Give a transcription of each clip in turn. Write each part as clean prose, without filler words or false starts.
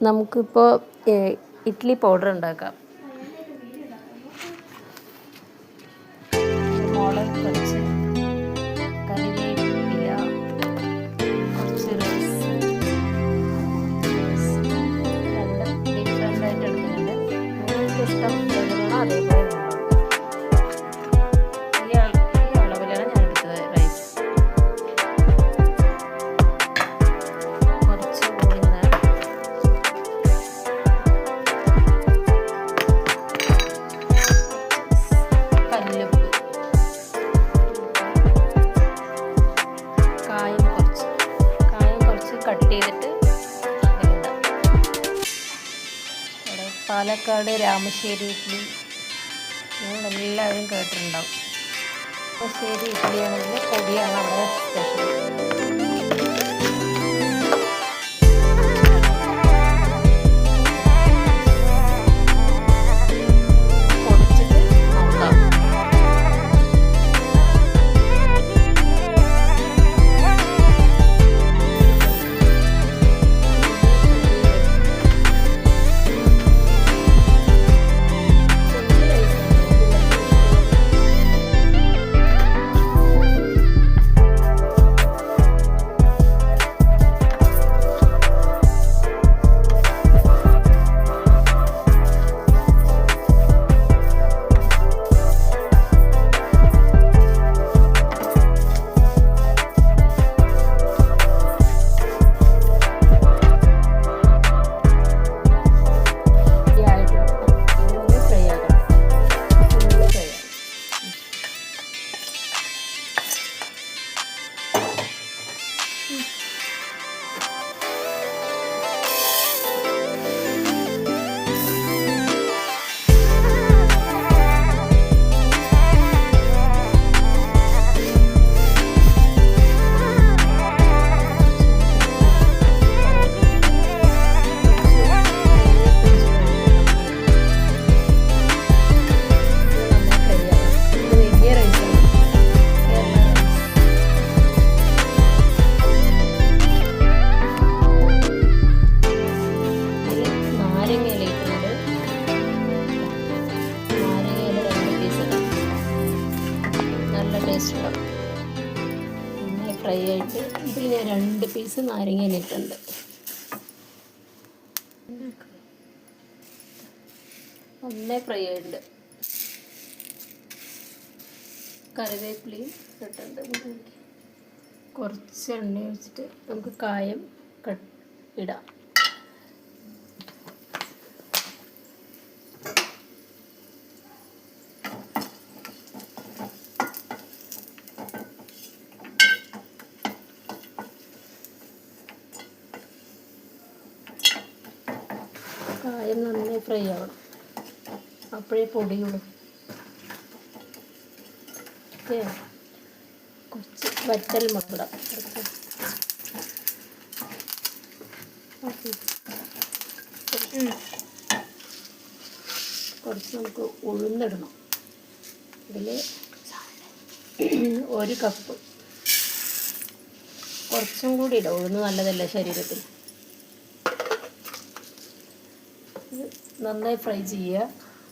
നമുക്കിപ്പോൾ ഇഡ്ഡലി പൗഡർ ഉണ്ടാക്കാം. മുളക് കുറച്ച്, കറിവേപ്പില, കുറച്ച് റൈസ്, രണ്ട് ഡിഫറെൻ്റായിട്ട് എടുക്കുന്നുണ്ട്. നിങ്ങൾക്ക് ഇഷ്ടം വേണോ അതേപോലെ ഈ അളവിലാണ് ഞാൻ എടുത്തത്. റൈസ് കുറച്ച് ഉഴുന്ന്, കല്ലുപ്പ്, കായം കുറച്ച് കട്ട് ചെയ്തിട്ട് ഇതിലിടാം. ഇവിടെ പാലക്കാട് രാമശ്ശേരി ഇഡ്ഡലി നിങ്ങളെല്ലാവരും കേട്ടിട്ടുണ്ടാവും. രാമശ്ശേരി ഇഡ്ഡലി ആണെങ്കിൽ പൊടിയാണ് അവിടെ സ്പെഷ്യൽ. നന്നായി ഫ്രൈ ആയിട്ട് ഇതിൽ ഞാൻ 2 പീസ് നാരങ്ങ ഇട്ടിട്ടുണ്ട്. നന്നായി ഫ്രൈ ആയിട്ടുണ്ട്. കറിവേപ്പിലയും ഇട്ടിട്ടുണ്ട്. കുറച്ച് എണ്ണ ഒഴിച്ചിട്ട് നമുക്ക് കായം ഇടാം. കായം നന്നായി ഫ്രൈ ആവണം, അപ്പോഴേ പൊടിയുള്ളൂ. ഓക്കെ, കുറച്ച് വറ്റൽ മുളക് കുറച്ച് നമുക്ക് ഉഴുന്നിടണം. ഇതിൽ 1 കപ്പ്, കുറച്ചും കൂടി ഇടാം. ഉഴുന്ന് നല്ലതല്ല ശരീരത്തിൽ. നന്നായി ഫ്രൈ ചെയ്യുക.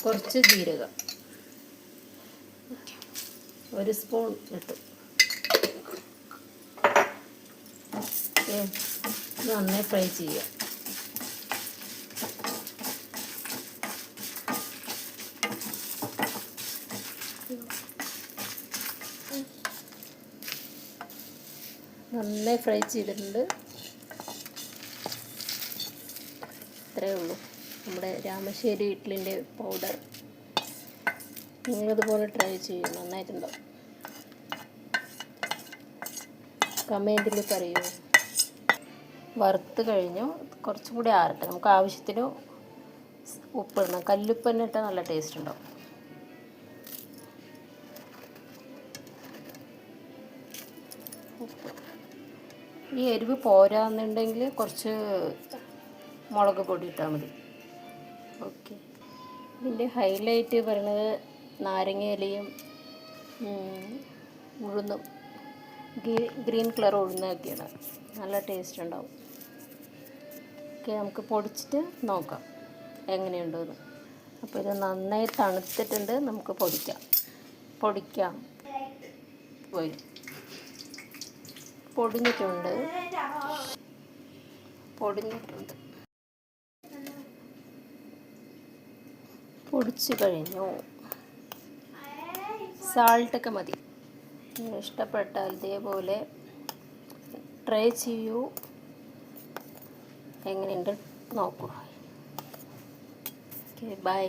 കുറച്ച് ജീരകം 1 സ്പൂൺ ഇട്ടു. നന്നായി ഫ്രൈ ചെയ്യുക. നന്നായി ഫ്രൈ ചെയ്തിട്ടുണ്ട്. ഇത്രയേ ഉള്ളൂ നമ്മുടെ രാമശ്ശേരി ഇഡ്ഡലിൻ്റെ പൗഡർ. നിങ്ങളിതുപോലെ ട്രൈ ചെയ്യും, നന്നായിട്ടുണ്ടാവും. കമൻറ്റിൽ പറയൂ. വറുത്ത് കഴിഞ്ഞു, കുറച്ചും കൂടി ആറട്ടെ. നമുക്ക് ആവശ്യത്തിന് ഉപ്പിടണം. കല്ലുപ്പ് തന്നെ ഇട്ടാൽ നല്ല ടേസ്റ്റ് ഉണ്ടാവും. ഈ എരിവ് പോരാന്നുണ്ടെങ്കിൽ കുറച്ച് മുളക് പൊടി ഇട്ടാൽ മതി. ഓക്കെ, ഇതിൻ്റെ ഹൈലൈറ്റ് പറയുന്നത് നാരങ്ങയിലയും ഉഴുന്നും ഗ്രീൻ കളർ ഉഴുന്നൊക്കെയാണ്. നല്ല ടേസ്റ്റ് ഉണ്ടാവും. ഓക്കെ, നമുക്ക് പൊടിച്ചിട്ട് നോക്കാം എങ്ങനെയുണ്ടെന്ന്. അപ്പോൾ ഇത് നന്നായി തണുത്തിട്ടുണ്ട്, നമുക്ക് പൊടിക്കാം. പോയി പൊടിഞ്ഞിട്ടുണ്ട്. പൊടിച്ച് കഴിഞ്ഞു. സാൾട്ടൊക്കെ മതി. ഇഷ്ടപ്പെട്ടാൽ ഇതേപോലെ ട്രൈ ചെയ്യൂ. എങ്ങനെയുണ്ട് നോക്കൂ. Okay, by.